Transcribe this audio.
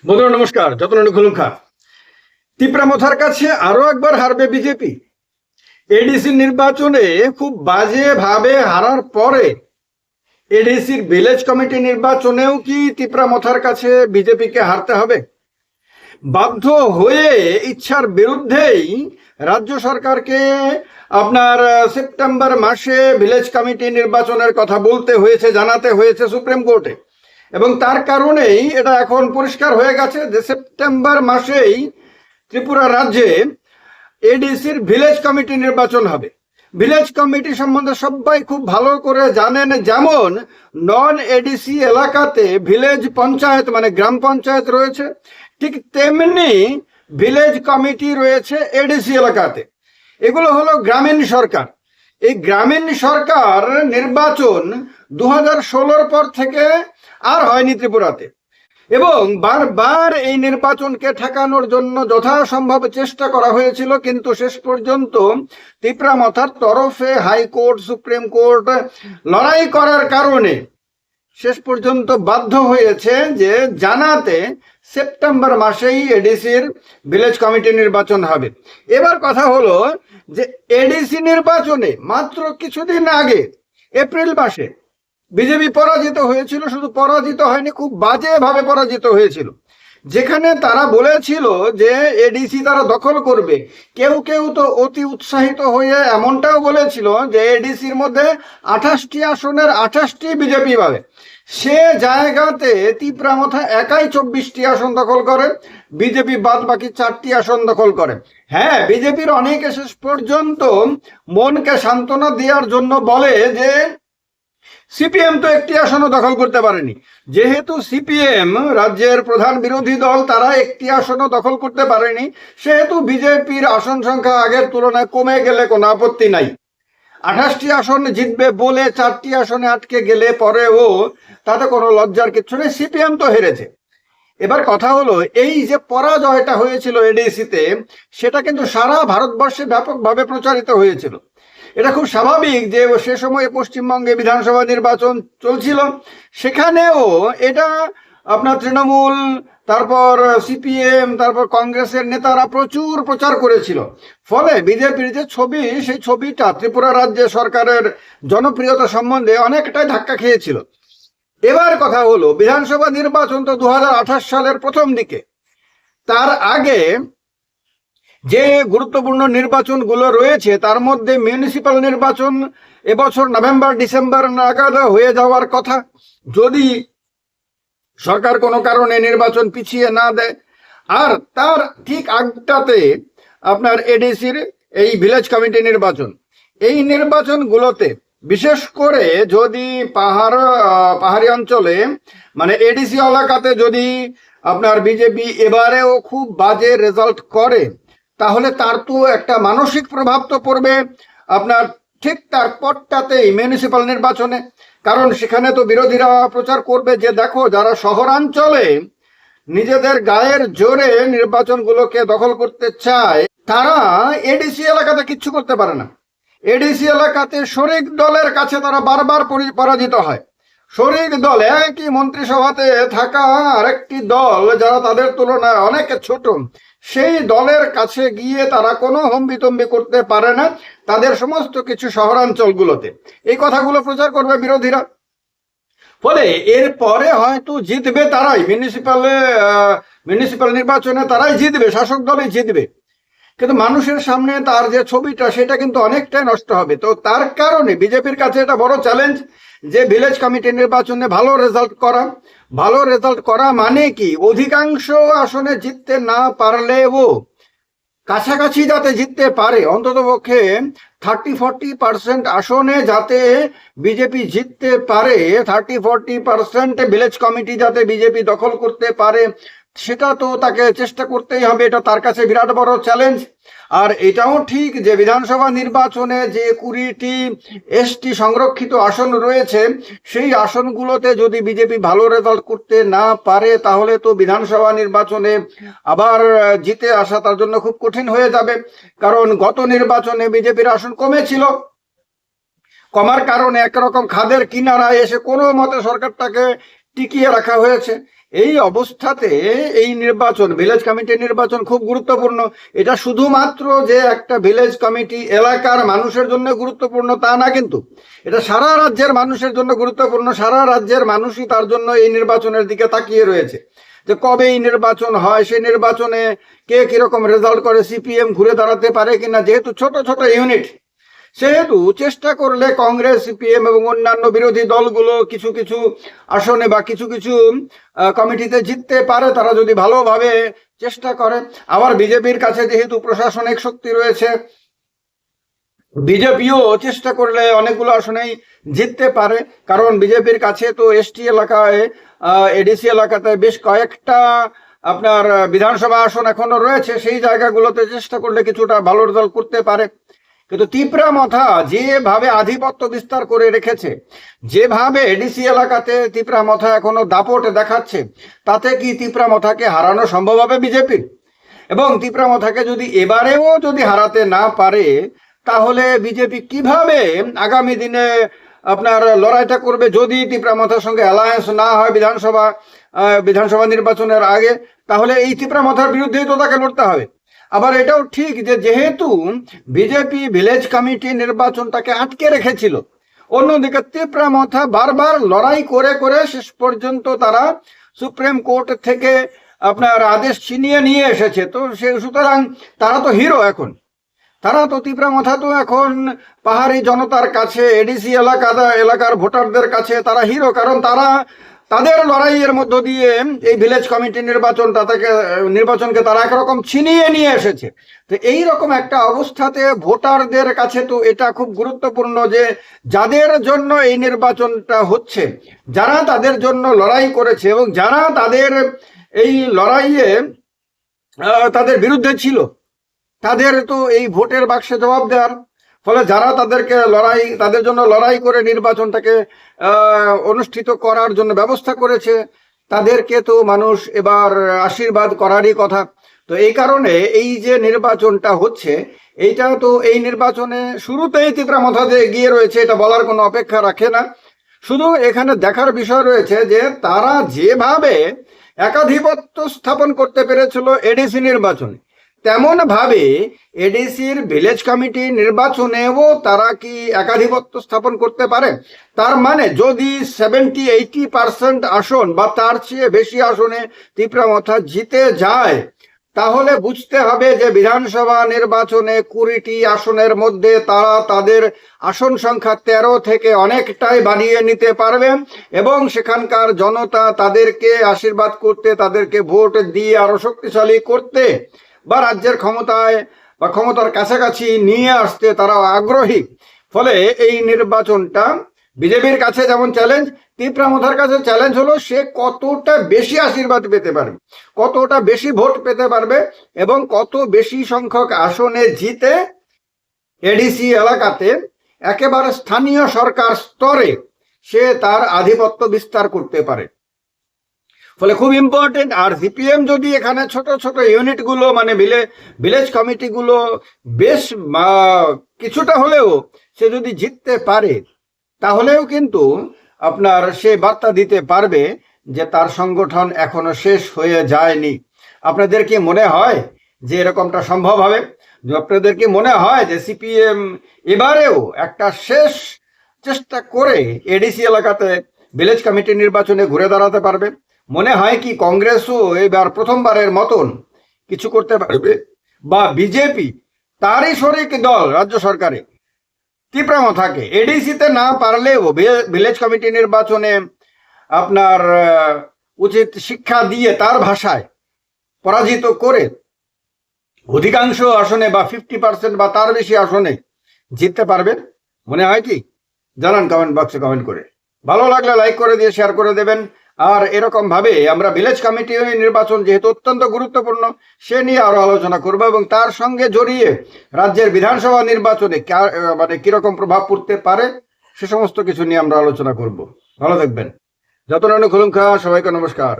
বন্ধুরা নমস্কার। যতন খুলুঙ্খা তিপ্রামথার কাছে আরো একবার হারবে বিজেপি। এডিসি নির্বাচনে খুব বাজে ভাবে হারার পরে এডিসির ভিলেজ কমিটি নির্বাচনেও কি তিপ্রামথার কাছে বিজেপিকে হারতে হবে? বাধ্য হয়ে ইচ্ছার বিরুদ্ধেই রাজ্য সরকারকে আপনার সেপ্টেম্বর মাসে ভিলেজ কমিটি নির্বাচনের কথা বলতে হয়েছে, জানাতে হয়েছে সুপ্রিম কোর্টে। এবং তার কারণেই এটা এখন পরিষ্কার হয়ে গেছে যে সেপ্টেম্বর মাসেই ত্রিপুরা রাজ্যে এডিসির ভিলেজ কমিটি নির্বাচন হবে। ভিলেজ কমিটি সম্বন্ধে সবাই খুব ভালো করে জানেন, যেমন নন এডিসি এলাকাতে ভিলেজ পঞ্চায়েত মানে গ্রাম পঞ্চায়েত রয়েছে, ঠিক তেমনি ভিলেজ কমিটি রয়েছে এডিসি এলাকাতে। এগুলো হলো গ্রামীণ সরকার। এই গ্রামীণ সরকার নির্বাচন 2016 পর থেকে আর হয়নি ত্রিপুরাতে, এবং বারবার এই নির্বাচনকে ঠেকানোর জন্য যথাসম্ভব চেষ্টা করা হয়েছিল, কিন্তু শেষ পর্যন্ত তিপ্রামথার তরফে হাইকোর্ট, সুপ্রিম কোর্ট লড়াই করার কারণে শেষ পর্যন্ত বাধ্য হয়েছে যে জানাতে সেপ্টেম্বর মাসেই এডিসির ভিলেজ কমিটি নির্বাচন হবে। এবার কথা হলো যে এডিসি নির্বাচনে মাত্র কিছুদিন আগে এপ্রিল মাসে বিজেপি পরাজিত হয়েছিল। শুধু পরাজিত হয়নি, খুব বাজে ভাবে পরাজিত হয়েছিল, যেখানে তারা বলেছিল যে এডিসি তারা দখল করবে। কেউ কেউ তো অতি উৎসাহিত হয়ে এমনটাও বলেছিল যে এডিসির মধ্যে 28টি আসনের 28টি বিজেপি পাবে। সে জায়গাতে তিপ্রামথা একাই 24টি আসন দখল করে, বিজেপি বাদ বাকি 4টি আসন দখল করে। হ্যাঁ, বিজেপির অনেকে শেষ পর্যন্ত মনকে সান্ত্বনা দেওয়ার জন্য বলে যে সিপিএম তো একটি আসনও দখল করতে পারেনি। যেহেতু সিপিএম রাজ্যের প্রধান বিরোধী দল, তারা একটি আসনও দখল করতে পারেনি, সেহেতু বিজেপির আসন সংখ্যা আগের তুলনায় কমে গেলে কোনো আপত্তি নাই। 28টি আসন জিতবে বলে 4টি আসনে আটকে গেলে পরেও তাতে কোনো লজ্জার কিছু নেই, সিপিএম তো হেরেছে। এবার কথা হলো, এই যে পরাজয়টা হয়েছিল এডিসিতে, সেটা কিন্তু সারা ভারতবর্ষে ব্যাপকভাবে প্রচারিত হয়েছিল। এটা খুব স্বাভাবিক যে সে সময় পশ্চিমবঙ্গে বিধানসভা নির্বাচন চলছিল, সেখানেও এটা আপনার তৃণমূল, তারপর সিপিএম, তারপর কংগ্রেসের নেতারা প্রচুর প্রচার করেছিল। ফলে বিজেপির যে ছবি, সেই ছবিটা ত্রিপুরা রাজ্যে সরকারের জনপ্রিয়তা সম্বন্ধে অনেকটাই ধাক্কা খেয়েছিল। এবার কথা হলো, বিধানসভা নির্বাচন তো 2028 সালের প্রথম দিকে। তার আগে যে গুরুত্বপূর্ণ নির্বাচনগুলো রয়েছে তার মধ্যে মিউনিসিপ্যাল নির্বাচন এবছর নভেম্বর ডিসেম্বর নাগাদ হয়ে যাওয়ার কথা, যদি সরকার কোনো কারণে নির্বাচন পিছিয়ে না দেয়। আর তার ঠিক আগটাতে আপনার এডিসির এই ভিলেজ কমিটি নির্বাচন। এই নির্বাচনগুলোতে বিশেষ করে যদি পাহাড়ি অঞ্চলে মানে এডিসি এলাকাতে যদি আপনার বিজেপি এবারেও খুব বাজে রেজাল্ট করে, তাহলে তার তো একটা মানসিক প্রভাব তো পড়বে আপনার ঠিক তার পরটাতেই মিউনিসিপ্যাল নির্বাচনে। কারণ সেখানে তো বিরোধীরা প্রচার করবে যে দেখো, যারা শহরাঞ্চলে নিজেদের গায়ের জোরে নির্বাচনগুলোকে দখল করতে চায়, তারা এডিসি এলাকাতে কিচ্ছু করতে পারে না। এডিসি এলাকাতে শরিক দলের কাছে তারা বারবার পরাজিত হয়। শরিক দল, একই মন্ত্রিসভাতে থাকা আরেকটি দল যারা তাদের তুলনায় অনেক ছোট, সেই দলের কাছে গিয়ে তারা কোনো হম্বিতম্বি করতে পারে না তাদের সমস্ত কিছু শহরাঞ্চলগুলোতে। এই কথাগুলো প্রচার করবে বিরোধীরা। ফলে এরপরে হয়তো জিতবে তারাই, মিউনিসিপ্যাল নির্বাচনে তারাই জিতবে, শাসক দলই জিতবে, কিন্তু মানুষের সামনে তার যে ছবিটা সেটা কিন্তু অনেকটাই নষ্ট হবে। তো তার কারণে বিজেপির কাছে এটা বড় চ্যালেঞ্জ যে ভিলেজ কমিটি নির্বাচনে ভালো রেজাল্ট করা। ভালো রেজাল্ট করা মানে কি, অধিকাংশ আসনে জিততে না পারলেও কাছাকাছি যাতে জিততে পারে, অন্তত পক্ষে 30-40% আসনে যাতে বিজেপি জিততে পারে, 30-40% ভিলেজ কমিটি যাতে বিজেপি দখল করতে পারে, সেটা তো তাকে চেষ্টা করতেই হবে। এটা তার কাছে বিরাট বড় চ্যালেঞ্জ। আর এটাও ঠিক যে বিধানসভা নির্বাচনে যে 20টি এসটি সংরক্ষিত আসন রয়েছে, সেই আসনগুলোতে যদি বিজেপি ভালো রেজাল্ট করতে না পারে, তাহলে তো বিধানসভা নির্বাচনে আবার জিতে আসা তার জন্য খুব কঠিন হয়ে যাবে। কারণ গত নির্বাচনে বিজেপির আসন কমেছিল, কমার কারণে একরকম খাদের কিনারায় এসে কোনো মতে সরকারটাকে টিকিয়ে রাখা হয়েছে। এই অবস্থাতে এই নির্বাচন, ভিলেজ কমিটি নির্বাচন খুব গুরুত্বপূর্ণ। এটা শুধুমাত্র যে একটা ভিলেজ কমিটি এলাকার মানুষের জন্য গুরুত্বপূর্ণ তা না, কিন্তু এটা সারা রাজ্যের মানুষের জন্য গুরুত্বপূর্ণ। সারা রাজ্যের মানুষই তার জন্য এই নির্বাচনের দিকে তাকিয়ে রয়েছে যে কবে এই নির্বাচন হয়, সেই নির্বাচনে কে কিরকম রেজাল্ট করে, সিপিএম ঘুরে দাঁড়াতে পারে কিনা। যেহেতু ছোট ছোট ইউনিট, সেহেতু চেষ্টা করলে কংগ্রেস, সিপিএম এবং অন্যান্য বিরোধী দলগুলো কিছু কিছু আসনে বা কিছু কিছু কমিটিতে জিততে পারে, তারা যদি ভালোভাবে চেষ্টা করে। আবার বিজেপির কাছে যেহেতু প্রশাসনিক শক্তি রয়েছে, বিজেপিও চেষ্টা করলে অনেকগুলো আসনেই জিততে পারে। কারণ বিজেপির কাছে তো এসটি এলাকায়, এডিসি এলাকাতে বেশ কয়েকটা আপনার বিধানসভা আসন এখনো রয়েছে। সেই জায়গাগুলোতে চেষ্টা করলে কিছুটা ভালো রেজাল্ট করতে পারে। কিন্তু তিপ্রামথা যেভাবে আধিপত্য বিস্তার করে রেখেছে, যেভাবে এডিসি এলাকাতে তিপ্রামথা এখনো দাপট দেখাচ্ছে, তাতে কি তিপ্রামথাকে হারানো সম্ভব হবে বিজেপির? এবং তিপ্রামথাকে যদি এবারেও যদি হারাতে না পারে, তাহলে বিজেপি কিভাবে আগামী দিনে আপনার লড়াইটা করবে? যদি তিপ্রামথার সঙ্গে অ্যালায়েন্স না হয় বিধানসভা নির্বাচনের আগে, তাহলে এই তিপ্রামথার বিরুদ্ধেই তো তাকে লড়তে হবে। আবার এটাও ঠিক যে যেহেতু বিজেপি ভিলেজ কমিটি নির্বাচনটাকে আটকে রেখেছিল, অন্যদিকে তিপ্রামথা বারবার লড়াই করে করে শেষ পর্যন্ত তারা সুপ্রিম কোর্ট থেকে আপনার আদেশ ছিনিয়ে নিয়ে এসেছে। তো সুতরাং তারা তো হিরো এখন। তিপ্রামথা তো এখন পাহাড়ি জনতার কাছে, এডিসি এলাকার ভোটারদের কাছে তারা হিরো। কারণ তাদের লড়াইয়ের মধ্য দিয়ে এই ভিলেজ কমিটি নির্বাচনকে তারা একরকম ছিনিয়ে নিয়ে এসেছে। তো এই রকম একটা অবস্থাতে ভোটারদের কাছে তো এটা খুব গুরুত্বপূর্ণ যে যাদের জন্য এই নির্বাচনটা হচ্ছে, যারা তাদের জন্য লড়াই করেছে এবং যারা তাদের এই লড়াইয়ে তাদের বিরুদ্ধে ছিল, তাদের তো এই ভোটের বাক্সে জবাব দেওয়ার। ফলে যারা তাদের জন্য লড়াই করে নির্বাচনটাকে অনুষ্ঠিত করার জন্য ব্যবস্থা করেছে, তাদেরকে তো মানুষ এবার আশীর্বাদ করারই কথা। তো এই কারণে এই যে নির্বাচনটা হচ্ছে, এইটা তো এই নির্বাচনে শুরুতেই তিপ্রামথা যে এগিয়ে রয়েছে এটা বলার কোনো অপেক্ষা রাখে না। শুধু এখানে দেখার বিষয় রয়েছে যে তারা যেভাবে একাধিপত্য স্থাপন করতে পেরেছিল এডিসি নির্বাচনে, তেমন ভাবে এডিসির ভিলেজ কমিটি নির্বাচনেও তারা কি একাধিপত্য স্থাপন করতে পারে? তার মানে যদি 70-80% আসন বা তার চেয়ে বেশি আসনে তিপ্রামথা জিতে যায়, তাহলে বুঝতে হবে যে বিধানসভা নির্বাচনে 20টি আসনের মধ্যে তারা তাদের আসন সংখ্যা 13 থেকে অনেকটাই বাড়িয়ে নিতে পারবে এবং সেখানকার জনতা তাদেরকে আশীর্বাদ করতে, তাদেরকে ভোট দিয়ে আরো শক্তিশালী করতে বা রাজ্যের ক্ষমতার কাছাকাছি নিয়ে আসতে তারা আগ্রহী। ফলে এই নির্বাচনটা বিজেপির কাছে যেমন চ্যালেঞ্জ, তিপ্রামথার কাছে চ্যালেঞ্জ হলো সে কতটা বেশি আশীর্বাদ পেতে পারবে, কতটা বেশি ভোট পেতে পারবে এবং কত বেশি সংখ্যক আসনে জিতে এডিসি এলাকাতে একেবারে স্থানীয় সরকার স্তরে সে তার আধিপত্য বিস্তার করতে পারে। ফলে খুব ইম্পর্টেন্ট। আর সিপিএম যদি এখানে ছোট ছোট ইউনিটগুলো মানে ভিলেজ কমিটিগুলো বেশ কিছুটা হলেও সে যদি জিততে পারে, তাহলেও কিন্তু আপনার সে বার্তা দিতে পারবে যে তার সংগঠন এখনো শেষ হয়ে যায়নি। আপনাদের কি মনে হয় যে এরকমটা সম্ভব হবে? আপনাদের কি মনে হয় যে সিপিএম এবারেও একটা শেষ চেষ্টা করে এডিসি এলাকাতে ভিলেজ কমিটি নির্বাচনে ঘুরে দাঁড়াতে পারবে? মনে হয় কি কংগ্রেসও এবার প্রথমবারের মতন কিছু করতে পারবে? বা বিজেপি তারই শরিক দল রাজ্য সরকারে তিপ্রামথাকে এডিসিতে না পারলেও ভিলেজ কমিটি নির্বাচনে আপনার উচিত শিক্ষা দিয়ে তার ভাষায় পরাজিত করে অধিকাংশ আসনে বা 50% বা তার বেশি আসনে জিততে পারবে? মনে হয় কি? জানান কমেন্ট বক্সে কমেন্ট করে। ভালো লাগলে লাইক করে দিয়ে শেয়ার করে দেবেন। আর এরকম ভাবে আমরা ভিলেজ কমিটি নির্বাচন যেহেতু অত্যন্ত গুরুত্বপূর্ণ, সে নিয়ে আরো আলোচনা করব এবং তার সঙ্গে জড়িয়ে রাজ্যের বিধানসভা নির্বাচনে মানে কিরকম প্রভাব পড়তে পারে সে সমস্ত কিছু নিয়ে আমরা আলোচনা করব। ভালো থাকবেন। যতন খুলুমখা, সবাইকে নমস্কার।